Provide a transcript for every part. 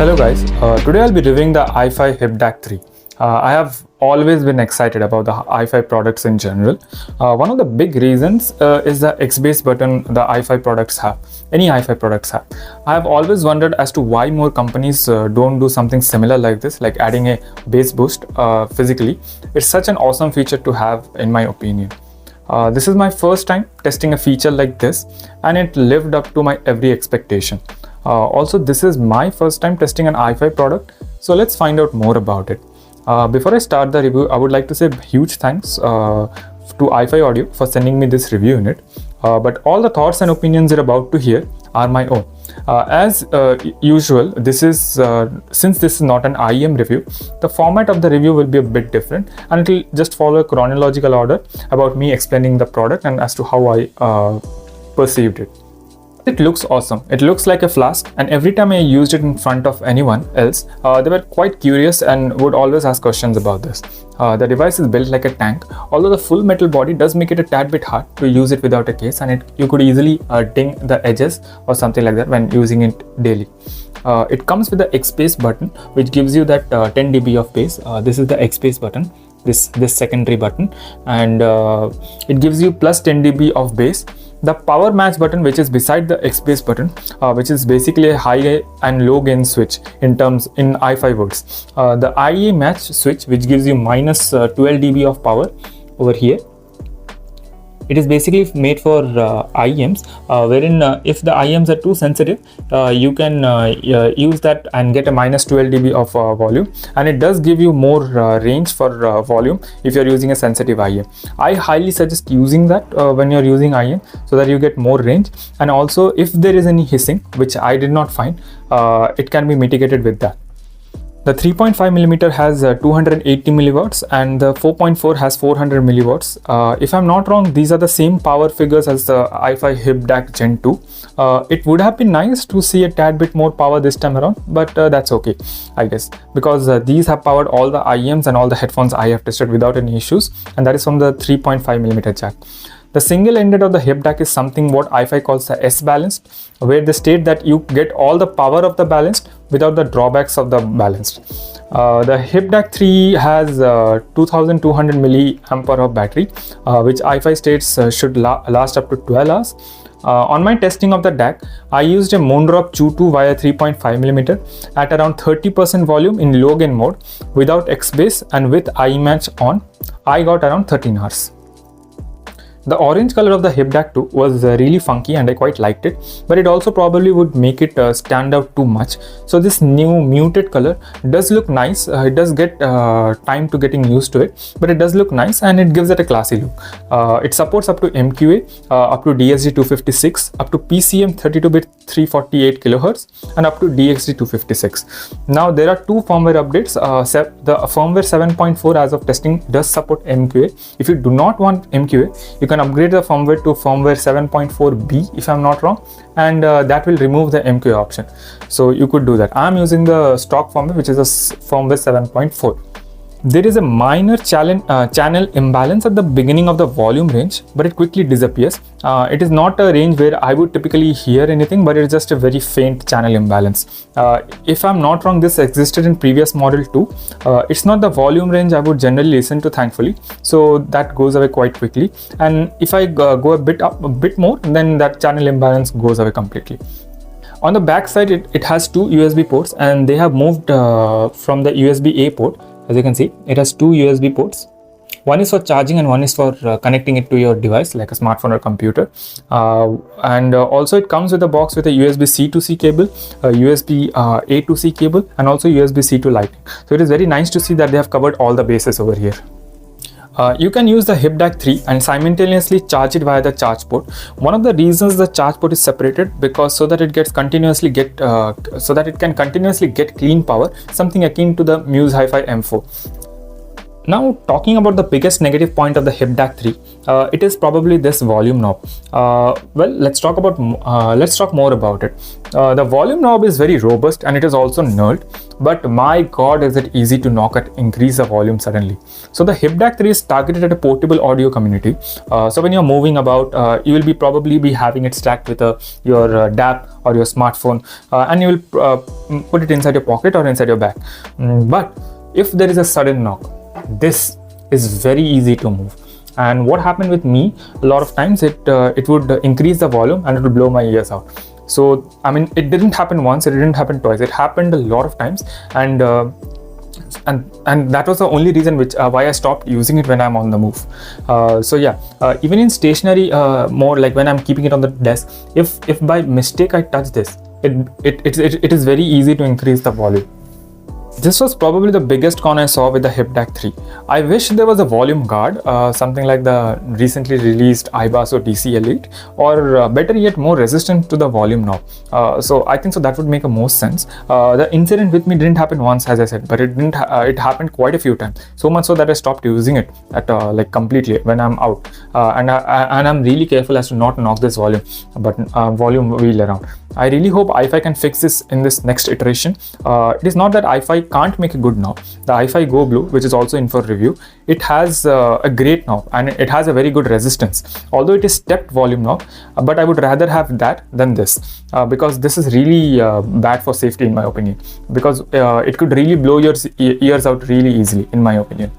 Hello guys, today I'll be reviewing the i5 Hip Dac 3. I have always been excited about the i5 products in general. One of the big reasons is the Xbase button the i5 products have, any i5 products have. I have always wondered as to why more companies don't do something similar like this, like adding a bass boost physically. It's such an awesome feature to have in my opinion. This is my first time testing a feature like this and it lived up to my every expectation. Also, this is my first time testing an i5 product, so let's find out more about it. Before I start the review, I would like to say huge thanks to i5 Audio for sending me this review unit. But all the thoughts and opinions you're about to hear are my own. As usual, since this is not an IEM review, the format of the review will be a bit different and it will just follow a chronological order about me explaining the product and as to how I perceived it. It looks awesome. It looks like a flask, and every time I used it in front of anyone else, they were quite curious and would always ask questions about this. The device is built like a tank, although the full metal body does make it a tad bit hard to use it without a case, and you could easily ding the edges or something like that when using it daily. It comes with the Xbase button, which gives you that 10 dB of bass. This is the Xbase button, this secondary button, and it gives you plus 10 dB of bass. The power match button, which is beside the Xbase button, which is basically a high and low gain switch in i5 words. The IE match switch, which gives you minus 12 dB of power over here. It is basically made for iems, wherein if the iems are too sensitive, you can use that and get a minus 12 dB of volume, and it does give you more range for volume if you're using a sensitive IEM. I highly suggest using that when you're using IEM so that you get more range, and also if there is any hissing, which I did not find, it can be mitigated with that. The 3.5mm has 280 milliwatts and the 4.4 has 400 milliwatts. If I'm not wrong, these are the same power figures as the i5 Hip Dac Gen 2. It would have been nice to see a tad bit more power this time around, but that's okay, I guess, because these have powered all the IEMs and all the headphones I have tested without any issues, and that is from the 3.5mm jack. The single ended of the Hip Dac is something what i5 calls the S-balanced, where they state that you get all the power of the balanced without the drawbacks of the balanced. The Hip Dac 3 has 2200 mAh of battery, which i5 states should last up to 12 hours. On my testing of the DAC, I used a Moondrop Chew 2 via 3.5mm at around 30% volume in low gain mode without Xbase and with iMatch on. I got around 13 hours. The orange color of the Hip Dac 2 was really funky and I quite liked it, but it also probably would make it stand out too much. So this new muted color does look nice. It does get time to getting used to it, but it does look nice and it gives it a classy look. It supports up to MQA, up to DSG-256, up to PCM 32-bit 348 kHz, and up to DXG-256. Now there are two firmware updates. The firmware 7.4 as of testing does support MQA. If you do not want MQA, you can upgrade the firmware to firmware 7.4B if I'm not wrong, and that will remove the MQA option. So you could do that. I'm using the stock firmware, which is a firmware 7.4. There is a minor channel imbalance at the beginning of the volume range, but it quickly disappears. It is not a range where I would typically hear anything, but it's just a very faint channel imbalance. If I'm not wrong, this existed in previous model too. It's not the volume range I would generally listen to, thankfully, so that goes away quite quickly. And if I go a bit more, then that channel imbalance goes away completely. On the back side, it has two USB ports, and they have moved from the USB-A port. As you can see, it has two USB ports. One is for charging and one is for connecting it to your device like a smartphone or computer. And also it comes with a box with a USB-C to C cable, a USB-A to C cable, and also USB-C to Lightning. So it is very nice to see that they have covered all the bases over here. You can use the Hip Dac 3 and simultaneously charge it via the charge port. One of the reasons the charge port is separated because so that it can continuously get clean power, something akin to the Muse Hi-Fi M4. Now, talking about the biggest negative point of the Hip Dac 3, it is probably this volume knob. Well, let's talk more about it. The volume knob is very robust and it is also knurled, but my god, is it easy to knock and increase the volume suddenly. So the Hip Dac 3 is targeted at a portable audio community. So when you're moving about, you will probably be having it stacked with your DAP or your smartphone, and you will put it inside your pocket or inside your bag. But if there is a sudden knock, this is very easy to move. And what happened with me, a lot of times it would increase the volume and it would blow my ears out. So I mean, it didn't happen once, it didn't happen twice, it happened a lot of times, and that was the only reason why I stopped using it when I'm on the move. So yeah, even in stationary mode, like when I'm keeping it on the desk, if by mistake I touch this, it is very easy to increase the volume. This was probably the biggest con I saw with the Hip Dac 3. I wish there was a volume guard, something like the recently released iBass or DC Elite, or better yet, more resistant to the volume knob. So I think so that would make a most sense. The incident with me didn't happen once, as I said, but it happened quite a few times. So much so that I stopped using it at like completely when I'm out, and I'm really careful as to not knock this volume wheel around. I really hope iFi can fix this in this next iteration. It is not that iFi can't make a good knob. The iFi Go Blue, which is also in for review, it has a great knob and it has a very good resistance. Although it is stepped volume knob, but I would rather have that than this, because this is really bad for safety in my opinion, because it could really blow your ears out really easily in my opinion.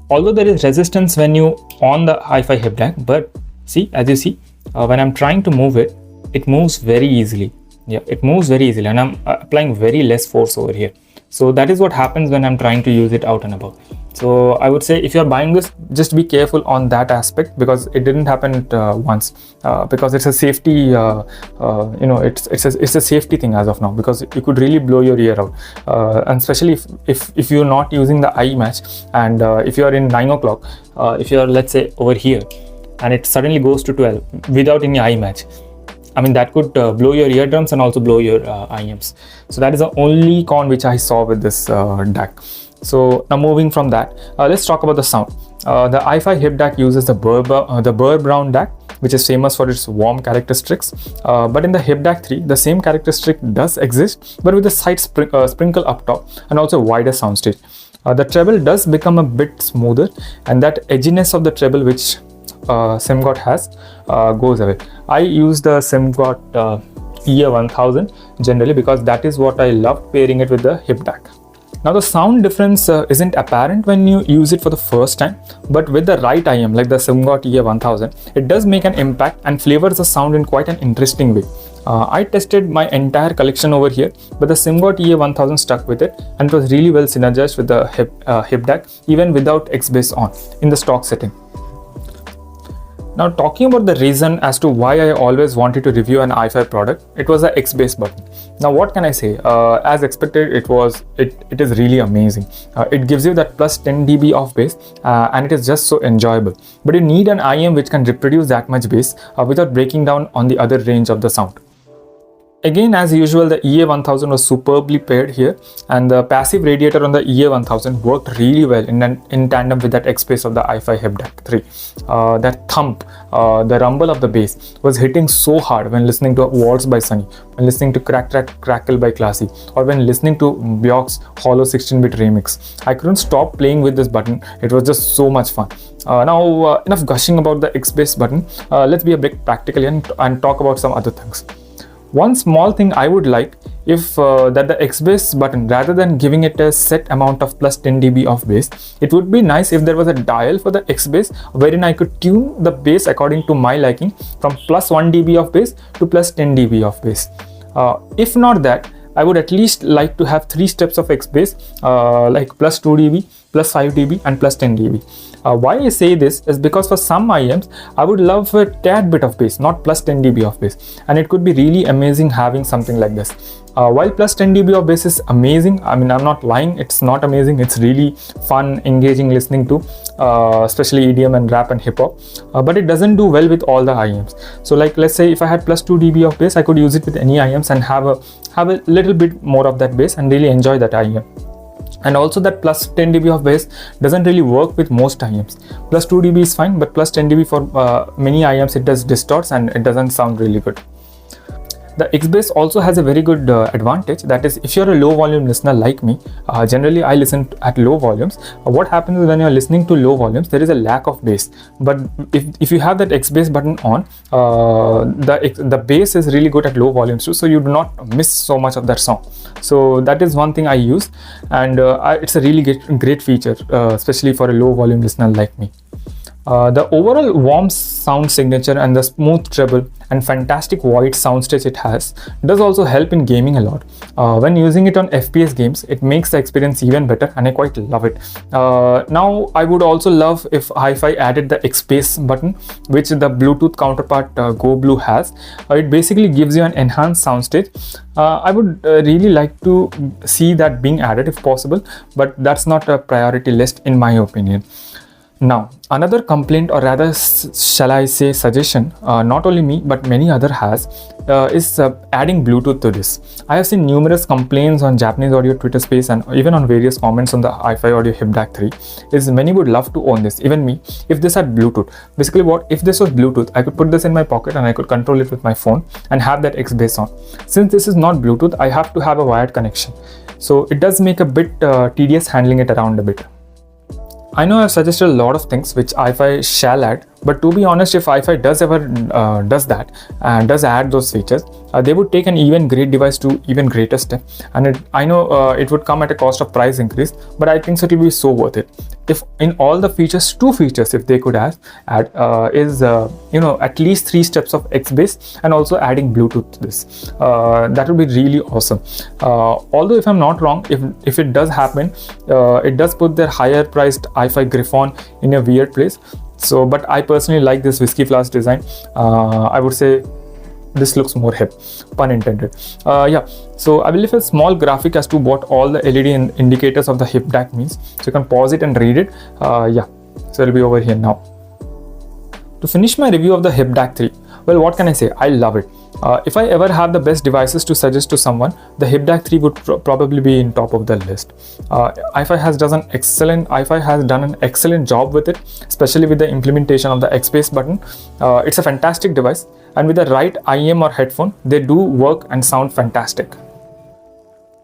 Although there is resistance when you on the iFi Hip Dac, but see, as you see, when I'm trying to move it, it moves very easily. Yeah, it moves very easily, and I'm applying very less force over here. So that is what happens when I'm trying to use it out and about. So I would say if you're buying this, just be careful on that aspect, because it didn't happen once, because it's a safety, it's a safety thing as of now, because you could really blow your ear out, and especially if you're not using the eye match, and if you're in 9 o'clock, if you're, let's say, over here, and it suddenly goes to 12 without any eye match, I mean, that could blow your eardrums and also blow your iems. So that is the only con which I saw with this DAC. So now moving from that, let's talk about the sound. The iFi Hip Dac uses the Burr Brown DAC, which is famous for its warm characteristics. But in the Hip Dac 3, the same characteristic does exist, but with a slight sprinkle up top and also wider soundstage. The treble does become a bit smoother, and that edginess of the treble which SimGot has goes away. I use the SimGot EA1000 generally because that is what I love pairing it with the Hip Dac. Now the sound difference isn't apparent when you use it for the first time, but with the right IM like the SimGot EA1000, it does make an impact and flavors the sound in quite an interesting way. I tested my entire collection over here, but the SimGot EA1000 stuck with it, and it was really well synergized with the Hip Dac even without Xbase on in the stock setting. Now talking about the reason as to why I always wanted to review an iFi product, it was the Xbase button. Now what can I say? As expected, it is really amazing. It gives you that plus 10 dB of bass, and it is just so enjoyable. But you need an IM which can reproduce that much bass without breaking down on the other range of the sound. Again, as usual, the EA1000 was superbly paired here, and the passive radiator on the EA1000 worked really well in tandem with that Xbase of the iFi Hip Dac 3. That thump, the rumble of the bass was hitting so hard when listening to Waltz by Sunny, when listening to Crack Crack Crackle by Classy, or when listening to Bjork's Hollow 16-bit remix. I couldn't stop playing with this button. It was just so much fun. Now, enough gushing about the Xbase button. Let's be a bit practical and talk about some other things. One small thing I would like if that the Xbase button, rather than giving it a set amount of plus 10 dB of bass, it would be nice if there was a dial for the Xbase wherein I could tune the bass according to my liking from plus 1 dB of bass to plus 10 dB of bass. If not that, I would at least like to have 3 steps of Xbase, like plus 2 dB, plus 5 dB and plus 10 dB. Why I say this is because for some IMs, I would love a tad bit of bass, not plus 10 dB of bass, and it could be really amazing having something like this. While plus 10 dB of bass is amazing, I mean, I'm not lying, it's not amazing, it's really fun, engaging listening to, especially EDM and rap and hip hop, but it doesn't do well with all the IMs. So like, let's say if I had plus 2 dB of bass, I could use it with any IMs and have a little bit more of that bass and really enjoy that IM. And also that plus 10 dB of bass doesn't really work with most iems. Plus 2 dB is fine, but plus 10 dB for many iems it does distorts and it doesn't sound really good. The Xbase also has a very good advantage, that is, if you're a low volume listener like me, generally I listen at low volumes. What happens is when you're listening to low volumes, there is a lack of bass. But if you have that Xbase button on, the bass is really good at low volumes too, so you do not miss so much of that song. So that is one thing I use, and it's a really great feature, especially for a low volume listener like me. The overall warm sound signature and the smooth treble and fantastic wide soundstage it has does also help in gaming a lot. When using it on FPS games, it makes the experience even better, and I quite love it. Now, I would also love if Hi-Fi added the Xbase button, which the Bluetooth counterpart Go Blue has. It basically gives you an enhanced soundstage. I would really like to see that being added if possible, but that's not a priority list in my opinion. Now, another complaint, or rather shall I say suggestion, not only me but many other has, is adding Bluetooth to this. I have seen numerous complaints on Japanese audio Twitter space and even on various comments on the Hi-Fi Audio Hip Dac 3, is many would love to own this, even me, if this had Bluetooth. Basically if this was Bluetooth, I could put this in my pocket and I could control it with my phone and have that Xbase on. Since this is not Bluetooth, I have to have a wired connection. So it does make a bit tedious handling it around a bit. I know I've suggested a lot of things which Hi-Fi shall add, but to be honest, if Hi-Fi does ever does that and does add those features, they would take an even great device to even greater step. And I know it would come at a cost of price increase, but I think so it will be so worth it. If in all the features, 2 features if they could add is at least 3 steps of Xbase and also adding Bluetooth to this. That would be really awesome. Although if I'm not wrong, if it does happen, it does put their higher priced Hi-Fi Griffon in a weird place. So, but I personally like this whiskey flask design. I would say this looks more hip, pun intended. Yeah, so I will leave a small graphic as to what all the LED indicators of the Hip Dac means, so you can pause it and read it. Yeah, so it'll be over here now. To finish my review of the Hip Dac 3, well, what can I say? I love it. If I ever have the best devices to suggest to someone, the Hip Dac 3 would probably be in top of the list. Hi-Fi has done an excellent job with it, especially with the implementation of the Xbase button. It's a fantastic device, and with the right IEM or headphone, they do work and sound fantastic.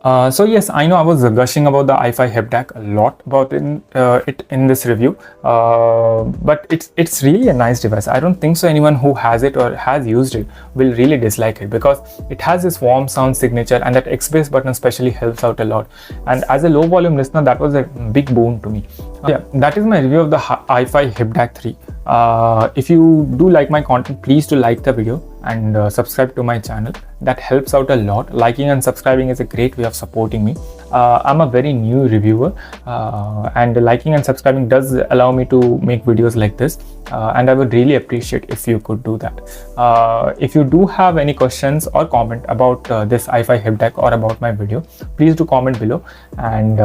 So yes, I know I was gushing about the Hi-Fi Hip Dac a lot about it in this review, but it's really a nice device. I don't think so anyone who has it or has used it will really dislike it, because it has this warm sound signature, and that Xbase button especially helps out a lot. And as a low volume listener, that was a big boon to me. Yeah, that is my review of the Hi-Fi Hip Dac 3. If you do like my content, please do like the video and subscribe to my channel. That helps out a lot. Liking and subscribing is a great way of supporting me. I'm a very new reviewer, and liking and subscribing does allow me to make videos like this, and I would really appreciate if you could do that. If you do have any questions or comment about this Hi-Fi Hip Dac or about my video, please do comment below. And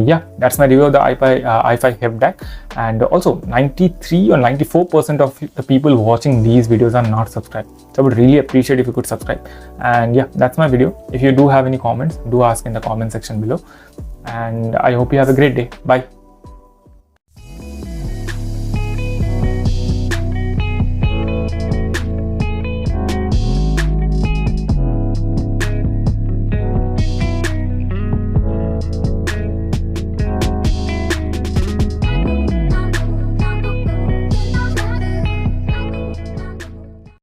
yeah, that's my review of the Hi-Fi Hip Dac. And also 93 or 94% of the people watching these videos are not subscribed, so I would really appreciate if you could subscribe. And yeah, that's my video. If you do have any comments, do ask in the comment section below, and I hope you have a great day. Bye.